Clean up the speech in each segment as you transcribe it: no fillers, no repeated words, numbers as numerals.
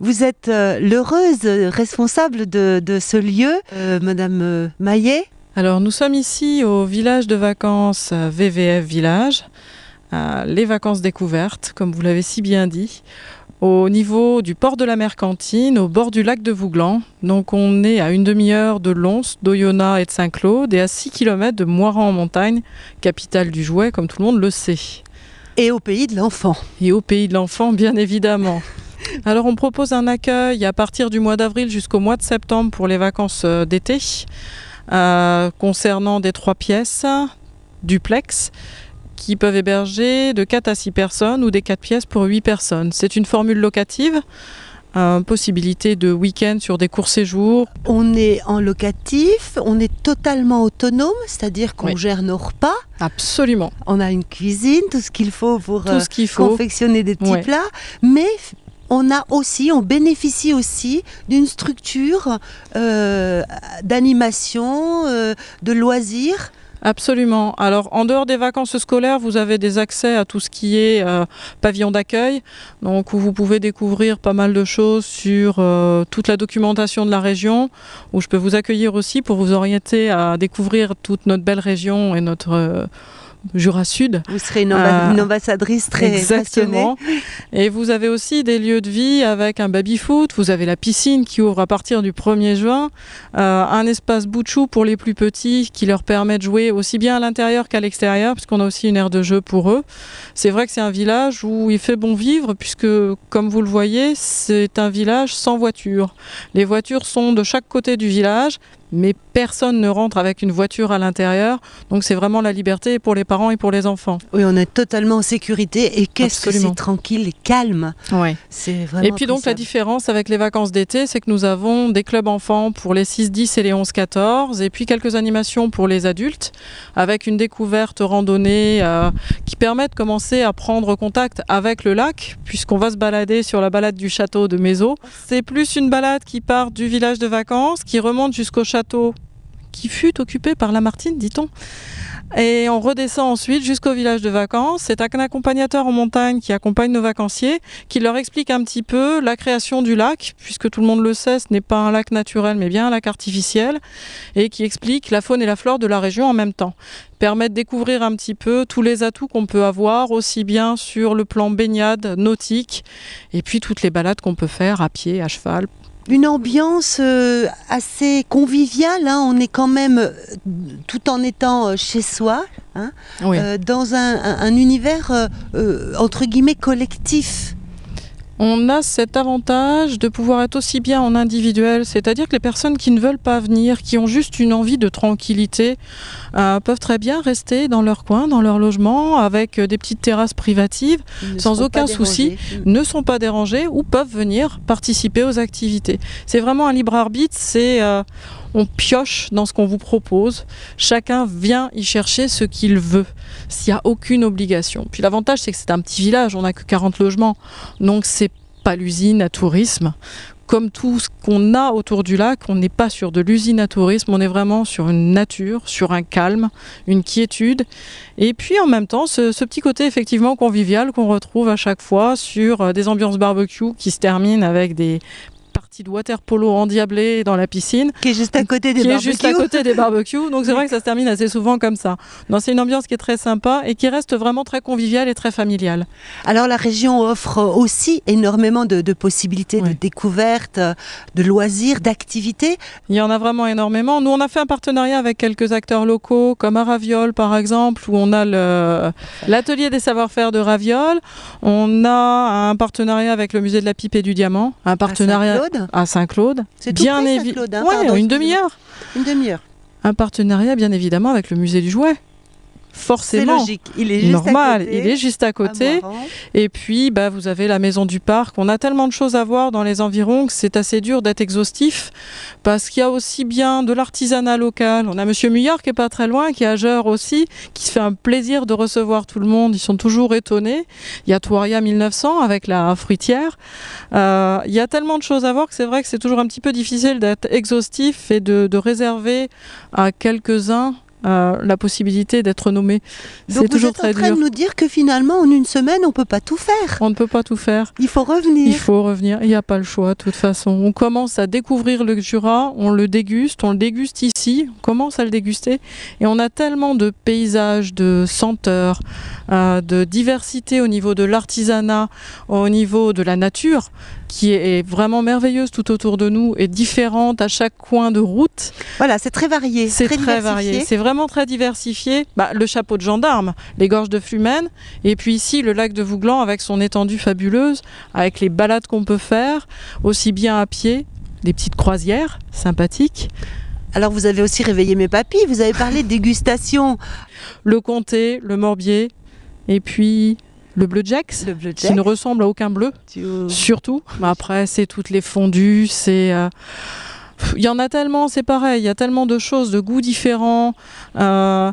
Vous êtes l'heureuse responsable de ce lieu, Madame Maillet. Alors nous sommes ici au village de vacances VVF Village, les vacances découvertes, comme vous l'avez si bien dit, au niveau du port de la Mercantine, au bord du lac de Vouglan. Donc on est à une demi-heure de Lons, d'Oyonnax et de Saint-Claude et à 6 km de Moirans en montagne, capitale du jouet, comme tout le monde le sait. Et au pays de l'enfant. Et au pays de l'enfant, bien évidemment. Alors on propose un accueil à partir du mois d'avril jusqu'au mois de septembre pour les vacances d'été, concernant des 3 pièces, duplex, qui peuvent héberger de 4 à 6 personnes ou des 4 pièces pour 8 personnes. C'est une formule locative, possibilité de week-end sur des courts séjours. On est en locatif, on est totalement autonome, c'est-à-dire qu'on gère nos repas. Absolument. On a une cuisine, tout ce qu'il faut pour confectionner des petits plats, mais on bénéficie aussi d'une structure d'animation, de loisirs. Absolument. Alors, en dehors des vacances scolaires, vous avez des accès à tout ce qui est pavillon d'accueil, donc où vous pouvez découvrir pas mal de choses sur toute la documentation de la région, où je peux vous accueillir aussi pour vous orienter à découvrir toute notre belle région et notre Jura Sud. Vous serez une ambassadrice très exactement. Passionnée. Et vous avez aussi des lieux de vie avec un baby-foot, vous avez la piscine qui ouvre à partir du 1er juin, un espace boutchou pour les plus petits qui leur permet de jouer aussi bien à l'intérieur qu'à l'extérieur, puisqu'on a aussi une aire de jeu pour eux. C'est vrai que c'est un village où il fait bon vivre, puisque comme vous le voyez, c'est un village sans voiture. Les voitures sont de chaque côté du village, mais personne ne rentre avec une voiture à l'intérieur, donc c'est vraiment la liberté pour les parents et pour les enfants. Oui, on est totalement en sécurité et qu'est-ce que c'est tranquille et calme. Ouais. C'est vraiment et puis donc la différence avec les vacances d'été, c'est que nous avons des clubs enfants pour les 6-10 et les 11-14, et puis quelques animations pour les adultes, avec une découverte randonnée qui permet de commencer à prendre contact avec le lac, puisqu'on va se balader sur la balade du château de Mézeaux. C'est plus une balade qui part du village de vacances, qui remonte jusqu'au château qui fut occupé par Lamartine, dit-on. Et on redescend ensuite jusqu'au village de vacances. C'est un accompagnateur en montagne qui accompagne nos vacanciers, qui leur explique un petit peu la création du lac, puisque tout le monde le sait, ce n'est pas un lac naturel, mais bien un lac artificiel, et qui explique la faune et la flore de la région en même temps. Permet de découvrir un petit peu tous les atouts qu'on peut avoir, aussi bien sur le plan baignade, nautique, et puis toutes les balades qu'on peut faire à pied, à cheval. Une ambiance assez conviviale, hein. On est quand même, tout en étant chez soi, hein, dans un univers entre guillemets collectif. On a cet avantage de pouvoir être aussi bien en individuel, c'est-à-dire que les personnes qui ne veulent pas venir, qui ont juste une envie de tranquillité, peuvent très bien rester dans leur coin, dans leur logement, avec des petites terrasses privatives, sans aucun souci, ne sont pas dérangés ou peuvent venir participer aux activités. C'est vraiment un libre arbitre, on pioche dans ce qu'on vous propose. Chacun vient y chercher ce qu'il veut. S'il n'y a aucune obligation. Puis l'avantage, c'est que c'est un petit village, on n'a que 40 logements. Donc c'est pas l'usine à tourisme. Comme tout ce qu'on a autour du lac, on n'est pas sur de l'usine à tourisme, on est vraiment sur une nature, sur un calme, une quiétude. Et puis en même temps, ce petit côté effectivement convivial qu'on retrouve à chaque fois sur des ambiances barbecue qui se terminent avec des de water polo endiablé dans la piscine qui est juste à côté des barbecues. Donc c'est vrai que ça se termine assez souvent comme ça. Donc c'est une ambiance qui est très sympa et qui reste vraiment très conviviale et très familiale. Alors la région offre aussi énormément de possibilités de découvertes, de loisirs, d'activités. Il y en a vraiment énormément. Nous on a fait un partenariat avec quelques acteurs locaux comme à Raviol par exemple, où on a l'atelier des savoir-faire de Raviol. On a un partenariat avec le musée de la pipe et du diamant, un partenariat à Saint-Claude. C'est bien évidemment. Hein, une demi-heure. Une demi-heure. Un partenariat bien évidemment avec le musée du jouet. Forcément, c'est logique. Il est juste normal, à côté, il est juste à côté. Et puis, vous avez la maison du parc. On a tellement de choses à voir dans les environs que c'est assez dur d'être exhaustif parce qu'il y a aussi bien de l'artisanat local. On a Monsieur Muillard qui est pas très loin, qui est à Geur aussi, qui se fait un plaisir de recevoir tout le monde. Ils sont toujours étonnés. Il y a Touaria 1900 avec la fruitière. Il y a tellement de choses à voir que c'est vrai que c'est toujours un petit peu difficile d'être exhaustif et de réserver à quelques-uns la possibilité d'être nommé. Donc c'est toujours vous êtes très en train dur. de nous dire que finalement, en une semaine, on ne peut pas tout faire. On ne peut pas tout faire. Il faut revenir. Il faut revenir. Il n'y a pas le choix, de toute façon. On commence à découvrir le Jura, on le déguste ici, on commence à le déguster. Et on a tellement de paysages, de senteurs, de diversité au niveau de l'artisanat, au niveau de la nature, qui est vraiment merveilleuse tout autour de nous et différente à chaque coin de route. Voilà, c'est très varié. C'est très varié. C'est vraiment très diversifié. Le chapeau de gendarme, les gorges de Flumen, et puis ici le lac de Vouglan avec son étendue fabuleuse, avec les balades qu'on peut faire, aussi bien à pied, des petites croisières sympathiques. Alors vous avez aussi réveillé mes papilles, vous avez parlé de dégustation. Le comté, le morbier, et puis le bleu Jacks, qui ne ressemble à aucun bleu, surtout. Après, c'est toutes les fondues, il y en a tellement, c'est pareil, il y a tellement de choses, de goûts différents, de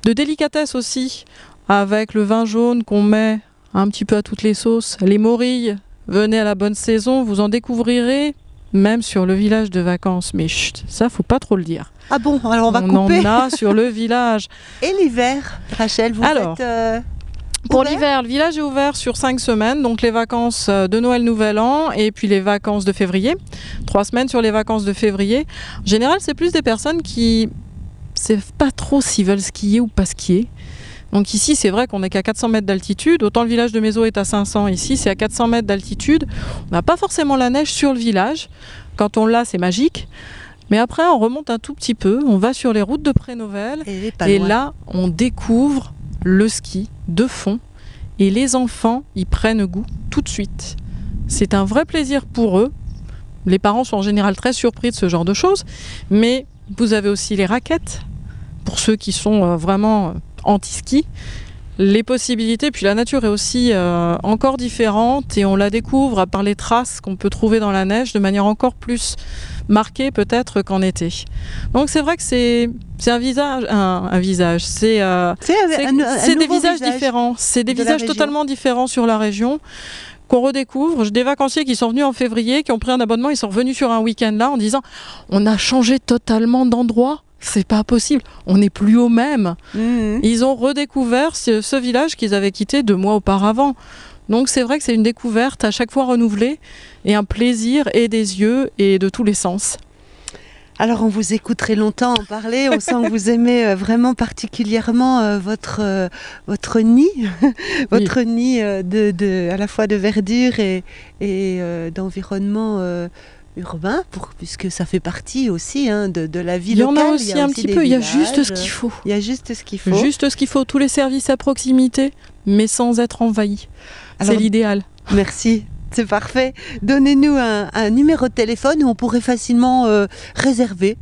délicatesse aussi, avec le vin jaune qu'on met un petit peu à toutes les sauces. Les morilles, venez à la bonne saison, vous en découvrirez, même sur le village de vacances. Mais chut, ça, faut pas trop le dire. Ah bon, alors on va couper. On en a sur le village. Et l'hiver, Rachel, vous êtes... Pour l'hiver, le village est ouvert sur 5 semaines, donc les vacances de Noël, Nouvel An et puis les vacances de février. 3 semaines sur les vacances de février. En général, c'est plus des personnes qui ne savent pas trop s'ils veulent skier ou pas skier. Donc ici, c'est vrai qu'on n'est qu'à 400 mètres d'altitude. Autant le village de Mézeaux est à 500, ici c'est à 400 mètres d'altitude. On n'a pas forcément la neige sur le village. Quand on l'a, c'est magique. Mais après, on remonte un tout petit peu, on va sur les routes de Prénovel et là, on découvre le ski de fond et les enfants y prennent goût tout de suite. C'est un vrai plaisir pour eux. Les parents sont en général très surpris de ce genre de choses, mais vous avez aussi les raquettes pour ceux qui sont vraiment anti-ski. Les possibilités, puis la nature est aussi encore différente et on la découvre par les traces qu'on peut trouver dans la neige de manière encore plus marquée peut-être qu'en été. Donc c'est vrai que c'est un visage, c'est des visages différents, c'est des visages totalement différents sur la région qu'on redécouvre. J'ai des vacanciers qui sont venus en février, qui ont pris un abonnement, ils sont revenus sur un week-end là en disant on a changé totalement d'endroit. C'est pas possible, on n'est plus au même. Ils ont redécouvert ce village qu'ils avaient quitté 2 mois auparavant. Donc c'est vrai que c'est une découverte à chaque fois renouvelée et un plaisir et des yeux et de tous les sens. Alors on vous écouterait longtemps en parler, on sent que vous aimez vraiment particulièrement votre nid, votre nid à la fois de verdure et d'environnement urbain, puisque ça fait partie aussi de la vie locale. Il y en a aussi un petit peu, il y a juste ce qu'il faut. Il y a juste ce qu'il faut. Juste ce qu'il faut, tous les services à proximité, mais sans être envahi. C'est l'idéal. Merci. C'est parfait. Donnez-nous un numéro de téléphone où on pourrait facilement réserver.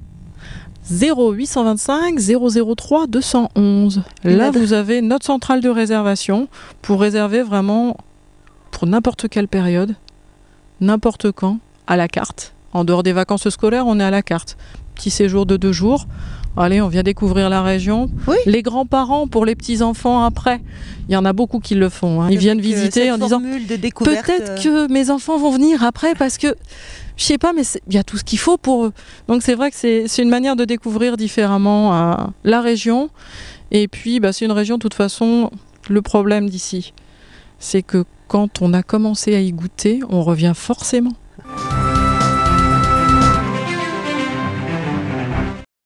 0825 003 211. Là, vous avez notre centrale de réservation pour réserver vraiment pour n'importe quelle période, n'importe quand, à la carte. En dehors des vacances scolaires, on est à la carte. Petit séjour de 2 jours. Allez, on vient découvrir la région. Oui. Les grands-parents pour les petits-enfants après. Il y en a beaucoup qui le font. Hein. Ils viennent visiter en disant peut-être que mes enfants vont venir après parce que je sais pas, mais il y a tout ce qu'il faut pour eux. Donc c'est vrai que c'est une manière de découvrir différemment la région. Et puis c'est une région, de toute façon, le problème d'ici, c'est que quand on a commencé à y goûter, on revient forcément.